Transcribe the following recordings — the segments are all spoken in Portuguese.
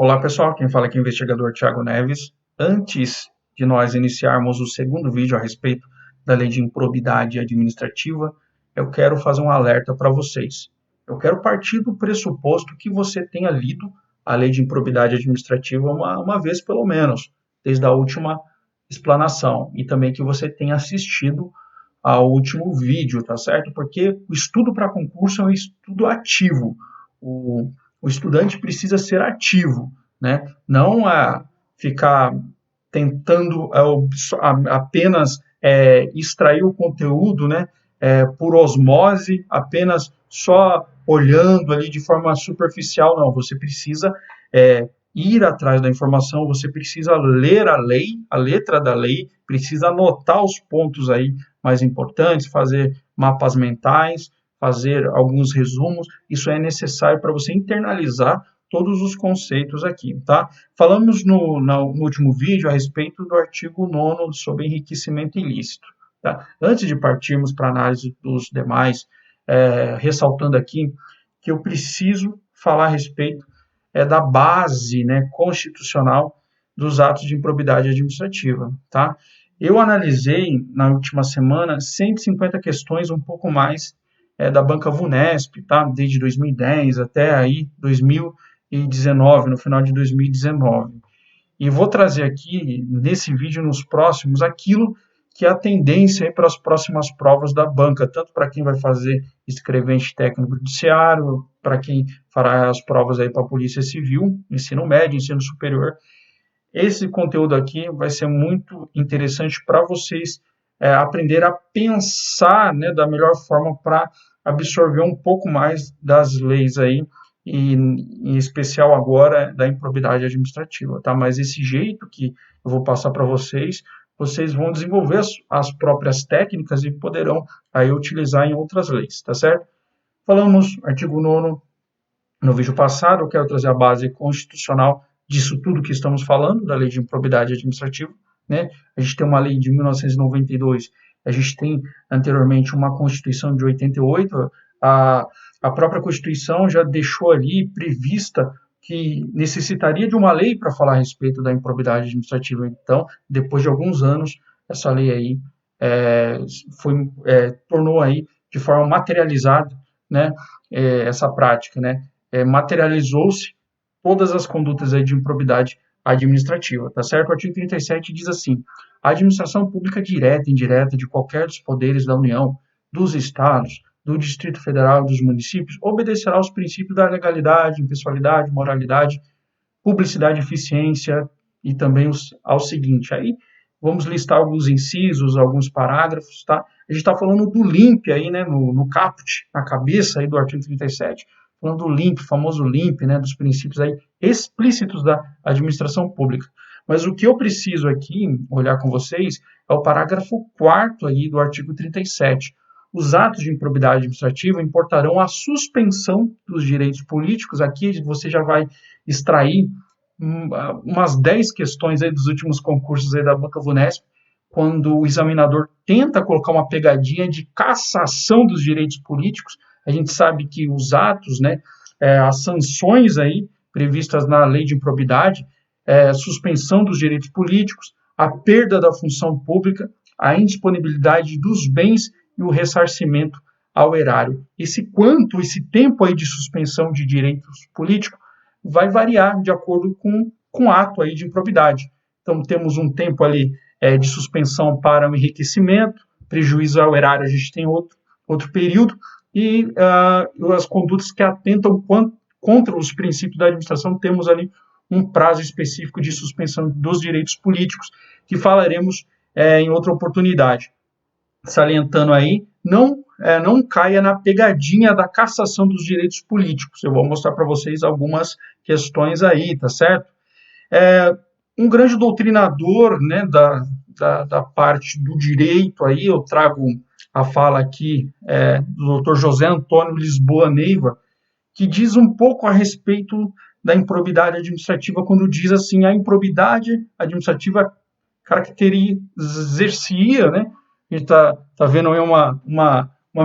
Olá pessoal, quem fala aqui é o investigador Thiago Neves. Antes de nós iniciarmos o segundo vídeo a respeito da lei de improbidade administrativa, eu quero fazer um alerta para vocês. Eu quero partir do pressuposto que você tenha lido a lei de improbidade administrativa uma vez pelo menos, desde a última explanação, e também que você tenha assistido ao último vídeo, tá certo? Porque o estudo para concurso é um estudo ativo. O estudante precisa ser ativo, né? Não ficar tentando apenas extrair o conteúdo, né? Por osmose, apenas só olhando ali de forma superficial, não. Você precisa ir atrás da informação, você precisa ler a lei, a letra da lei, precisa anotar os pontos aí mais importantes, fazer mapas mentais, fazer alguns resumos. Isso é necessário para você internalizar todos os conceitos aqui, tá? Falamos no último vídeo a respeito do artigo 9º sobre enriquecimento ilícito, tá? Antes de partirmos para a análise dos demais, ressaltando aqui que eu preciso falar a respeito da base, né, constitucional dos atos de improbidade administrativa, tá? Eu analisei na última semana 150 questões, um pouco mais, da banca VUNESP, tá? Desde 2010 até aí 2019, no final de 2019. E vou trazer aqui, nesse vídeo, nos próximos, aquilo que é a tendência para as próximas provas da banca, tanto para quem vai fazer escrevente técnico judiciário, para quem fará as provas aí para a Polícia Civil, ensino médio, ensino superior. Esse conteúdo aqui vai ser muito interessante para vocês aprender a pensar, né, da melhor forma para absorver um pouco mais das leis aí, e em especial agora da improbidade administrativa, tá? Mas esse jeito que eu vou passar para vocês, vocês vão desenvolver as próprias técnicas e poderão aí utilizar em outras leis, tá certo? Falamos artigo 9º no vídeo passado, eu quero trazer a base constitucional disso tudo que estamos falando, da lei de improbidade administrativa, né? A gente tem uma lei de 1992, a gente tem anteriormente uma Constituição de 88, a própria Constituição já deixou ali prevista que necessitaria de uma lei para falar a respeito da improbidade administrativa. Então, depois de alguns anos, essa lei aí tornou aí de forma materializada, né, essa prática, né? Materializou-se todas as condutas aí de improbidade administrativa, tá certo? O artigo 37 diz assim: a administração pública direta e indireta de qualquer dos poderes da União, dos estados, do Distrito Federal e dos municípios obedecerá aos princípios da legalidade, impessoalidade, moralidade, publicidade, eficiência e também ao seguinte. Aí vamos listar alguns incisos, alguns parágrafos, tá? A gente está falando do LIMP aí, né, no caput, na cabeça aí do artigo 37, falando do LIMP, famoso LIMP, né, dos princípios aí explícitos da administração pública. Mas o que eu preciso aqui olhar com vocês é o parágrafo 4º aí do artigo 37. Os atos de improbidade administrativa importarão a suspensão dos direitos políticos. Aqui você já vai extrair umas 10 questões aí dos últimos concursos aí da banca VUNESP, quando o examinador tenta colocar uma pegadinha de cassação dos direitos políticos. A gente sabe que os atos, né, as sanções aí previstas na lei de improbidade, suspensão dos direitos políticos, a perda da função pública, a indisponibilidade dos bens e o ressarcimento ao erário. Esse tempo aí de suspensão de direitos políticos vai variar de acordo com o ato aí de improbidade. Então, temos um tempo ali de suspensão para o enriquecimento, prejuízo ao erário, a gente tem outro período, e as condutas que atentam contra os princípios da administração, temos ali um prazo específico de suspensão dos direitos políticos, que falaremos em outra oportunidade. Salientando aí, não caia na pegadinha da cassação dos direitos políticos. Eu vou mostrar para vocês algumas questões aí, tá certo? Um grande doutrinador, né, da parte do direito aí, eu trago a fala aqui do Dr. José Antônio Lisboa Neiva, que diz um pouco a respeito da improbidade administrativa, quando diz assim: a improbidade administrativa caracterizaria, né, a gente está vendo aí uma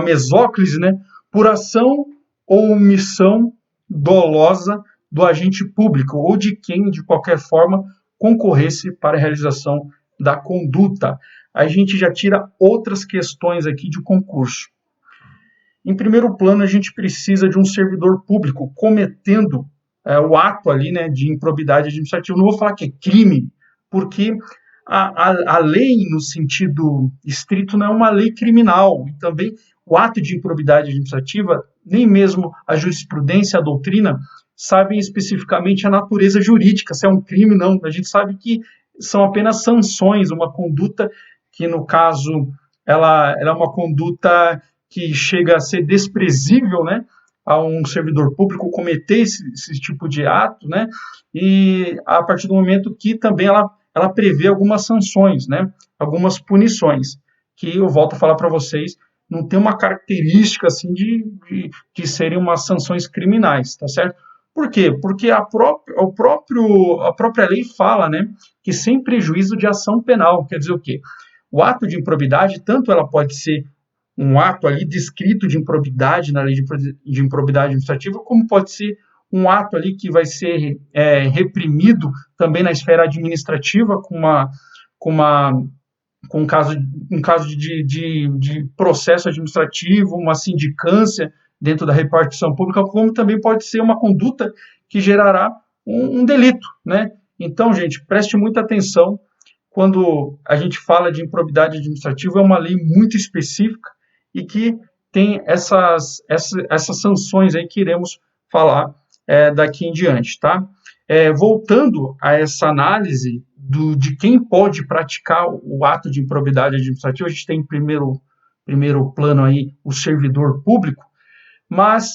mesóclise, né, por ação ou omissão dolosa do agente público ou de quem, de qualquer forma, concorresse para a realização da conduta. A gente já tira outras questões aqui de concurso. Em primeiro plano, a gente precisa de um servidor público cometendo o ato ali, né, de improbidade administrativa. Não vou falar que é crime, porque a lei, no sentido estrito, não é uma lei criminal. E também o ato de improbidade administrativa, nem mesmo a jurisprudência, a doutrina, sabem especificamente a natureza jurídica, se é um crime, não. A gente sabe que são apenas sanções, uma conduta que, no caso, ela é uma conduta que chega a ser desprezível, né, a um servidor público cometer esse tipo de ato, né, e a partir do momento que também ela prevê algumas sanções, né, algumas punições, que eu volto a falar para vocês, não tem uma característica assim de serem umas sanções criminais, tá certo? Por quê? Porque a própria lei fala, né, que sem prejuízo de ação penal, quer dizer o quê? O ato de improbidade, tanto ela pode ser um ato ali descrito de improbidade na lei de improbidade administrativa, como pode ser um ato ali que vai ser reprimido também na esfera administrativa com um caso de processo administrativo, uma sindicância dentro da repartição pública, como também pode ser uma conduta que gerará um delito, né? Então, gente, preste muita atenção quando a gente fala de improbidade administrativa, é uma lei muito específica e que tem essas sanções aí que iremos falar daqui em diante, tá? Voltando a essa análise de quem pode praticar o ato de improbidade administrativa, a gente tem em primeiro plano aí o servidor público, mas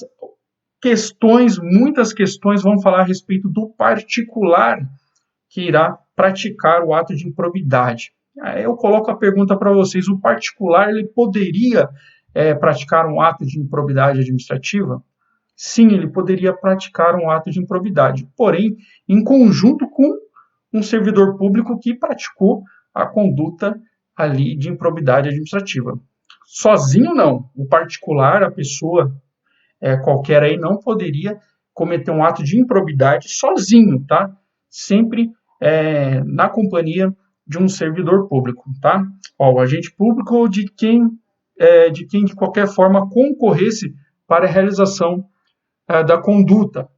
muitas questões vão falar a respeito do particular que irá praticar o ato de improbidade. Aí eu coloco a pergunta para vocês, o particular ele poderia praticar um ato de improbidade administrativa? Sim, ele poderia praticar um ato de improbidade, porém, em conjunto com um servidor público que praticou a conduta ali de improbidade administrativa. Sozinho não, o particular, a pessoa qualquer aí não poderia cometer um ato de improbidade sozinho, tá? Sempre na companhia de um servidor público, tá? O agente público ou de quem de qualquer forma concorresse para a realização da conduta,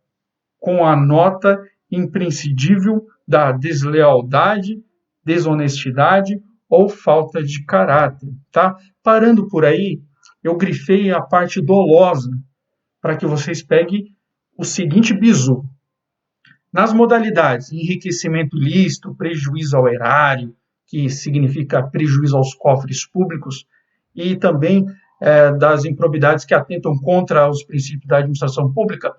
com a nota imprescindível da deslealdade, desonestidade ou falta de caráter, tá? Parando por aí, eu grifei a parte dolosa para que vocês peguem o seguinte bizu. Nas modalidades enriquecimento ilícito, prejuízo ao erário, que significa prejuízo aos cofres públicos, e também das improbidades que atentam contra os princípios da administração pública,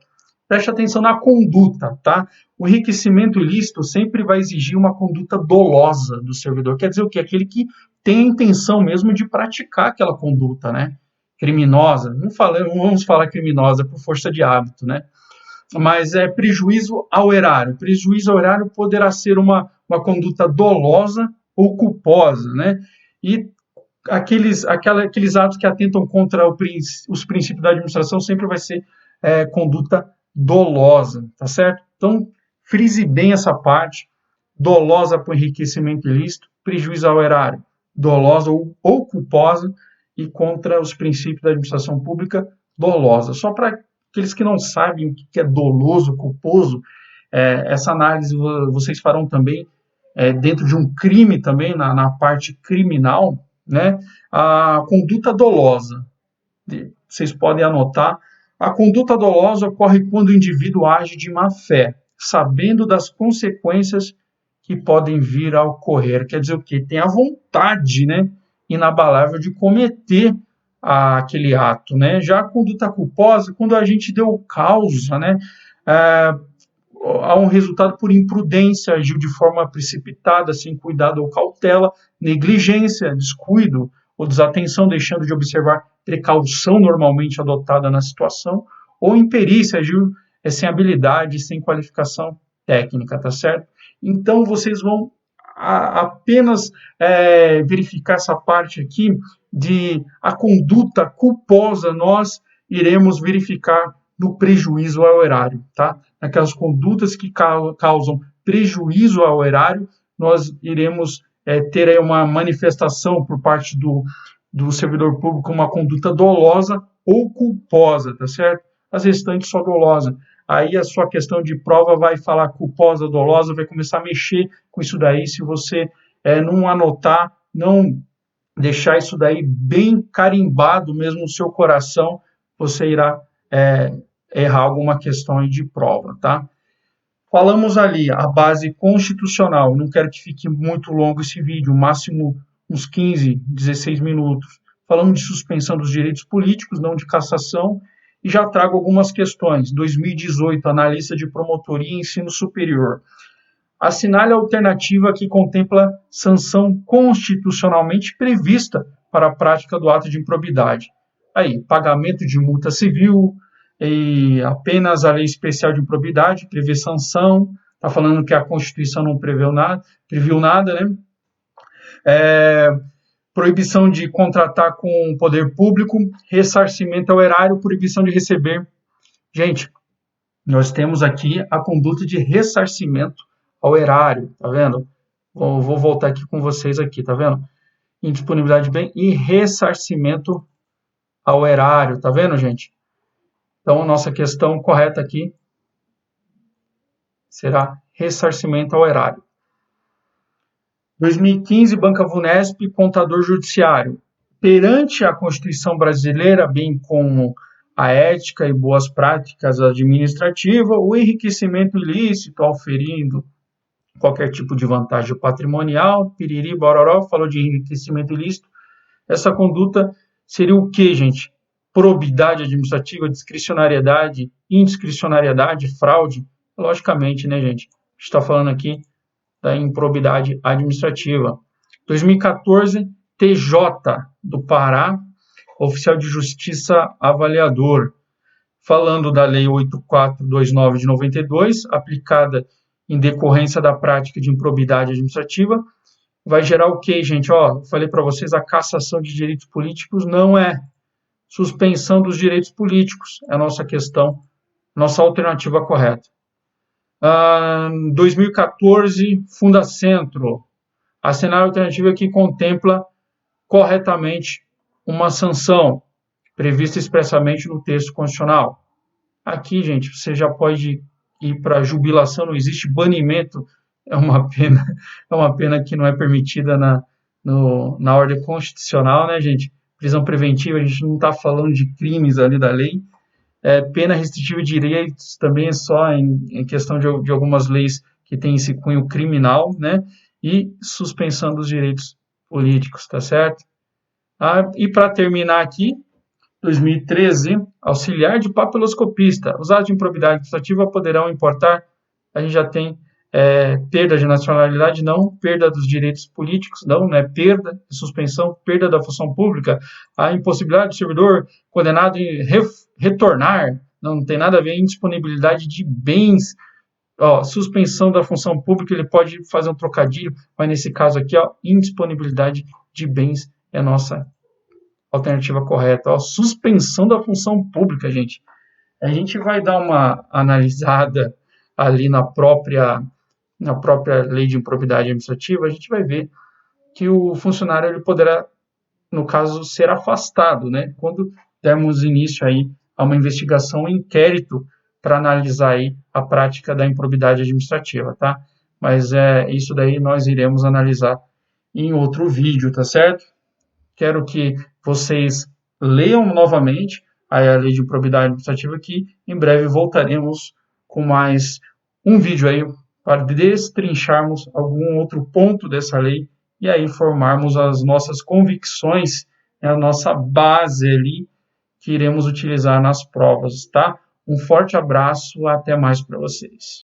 preste atenção na conduta, tá? O enriquecimento ilícito sempre vai exigir uma conduta dolosa do servidor, quer dizer o quê? Aquele que tem a intenção mesmo de praticar aquela conduta, né? Criminosa, não vamos falar criminosa por força de hábito, né? Mas prejuízo ao erário. Prejuízo ao erário poderá ser uma conduta dolosa ou culposa, né? E aqueles atos que atentam contra os princípios da administração sempre vai ser conduta dolosa, tá certo? Então, frise bem essa parte, dolosa para o enriquecimento ilícito, prejuízo ao erário, dolosa ou culposa, e contra os princípios da administração pública, dolosa. Só para aqueles que não sabem o que é doloso, culposo, essa análise vocês farão também dentro de um crime também, na parte criminal, né? A conduta dolosa, vocês podem anotar, a conduta dolosa ocorre quando o indivíduo age de má fé, sabendo das consequências que podem vir a ocorrer. Quer dizer o quê? Tem a vontade, né, inabalável de cometer aquele ato, né? Já a conduta culposa, quando a gente deu causa, né, a um resultado por imprudência, agiu de forma precipitada, sem cuidado ou cautela, negligência, descuido ou desatenção, deixando de observar precaução normalmente adotada na situação, ou imperícia, agiu sem habilidade, sem qualificação técnica, tá certo? Então, vocês vão apenas verificar essa parte aqui de a conduta culposa, nós iremos verificar no prejuízo ao erário, tá? Naquelas condutas que causam prejuízo ao erário, nós iremos ter aí uma manifestação por parte do servidor público, uma conduta dolosa ou culposa, tá certo? As restantes só dolosa. Aí a sua questão de prova vai falar culposa, dolosa, vai começar a mexer com isso daí, se você não anotar, não deixar isso daí bem carimbado mesmo no seu coração, você irá errar alguma questão de prova, tá? Falamos ali a base constitucional, não quero que fique muito longo esse vídeo, máximo uns 15, 16 minutos. Falamos de suspensão dos direitos políticos, não de cassação, e já trago algumas questões. 2018, analista de promotoria e ensino superior. Assinale a alternativa que contempla sanção constitucionalmente prevista para a prática do ato de improbidade. Aí, pagamento de multa civil, e apenas a lei especial de improbidade prevê sanção, está falando que a Constituição não previu nada, né? Proibição de contratar com o poder público, ressarcimento ao erário, proibição de receber. Gente, nós temos aqui a conduta de ressarcimento ao erário, tá vendo? Vou voltar aqui com vocês aqui, tá vendo? Indisponibilidade de bem e ressarcimento ao erário, tá vendo, gente? Então, nossa questão correta aqui será ressarcimento ao erário. 2015, Banca Vunesp, contador judiciário. Perante a Constituição brasileira, bem como a ética e boas práticas administrativas, o enriquecimento ilícito, auferindo qualquer tipo de vantagem patrimonial, piriri, bororó, falou de enriquecimento ilícito. Essa conduta seria o quê, gente? Probidade administrativa, discricionariedade, indiscricionariedade, fraude. Logicamente, né, gente? A gente está falando aqui da improbidade administrativa. 2014, TJ do Pará, oficial de justiça avaliador. Falando da Lei 8429 de 92, aplicada em decorrência da prática de improbidade administrativa, vai gerar o quê, gente? Ó, falei para vocês, a cassação de direitos políticos não é suspensão dos direitos políticos, é a nossa questão, nossa alternativa correta. 2014, Fundacentro, a cenário alternativa que contempla corretamente uma sanção prevista expressamente no texto constitucional. Aqui, gente, você já pode ir para jubilação, não existe banimento, é uma pena que não é permitida na ordem constitucional, né, gente? Prisão preventiva, a gente não está falando de crimes ali da lei. Pena restritiva de direitos também é só em questão de algumas leis que têm esse cunho criminal, né? E suspensão dos direitos políticos, tá certo? E para terminar aqui, 2013, auxiliar de papiloscopista. Os atos de improbidade administrativa poderão importar, a gente já tem perda de nacionalidade, não, perda dos direitos políticos, não, né, perda, suspensão, perda da função pública, a impossibilidade do servidor condenado em retornar, não tem nada a ver, indisponibilidade de bens, suspensão da função pública, ele pode fazer um trocadilho, mas nesse caso aqui, indisponibilidade de bens é a nossa alternativa correta. Suspensão da função pública, gente. A gente vai dar uma analisada ali na própria lei de improbidade administrativa, a gente vai ver que o funcionário ele poderá, no caso, ser afastado, né? Quando dermos início aí a uma investigação, um inquérito para analisar aí a prática da improbidade administrativa, tá? Mas isso daí nós iremos analisar em outro vídeo, tá certo? Quero que vocês leiam novamente a lei de improbidade administrativa, que em breve voltaremos com mais um vídeo aí para destrincharmos algum outro ponto dessa lei e aí formarmos as nossas convicções, a nossa base ali que iremos utilizar nas provas, tá? Um forte abraço, até mais para vocês.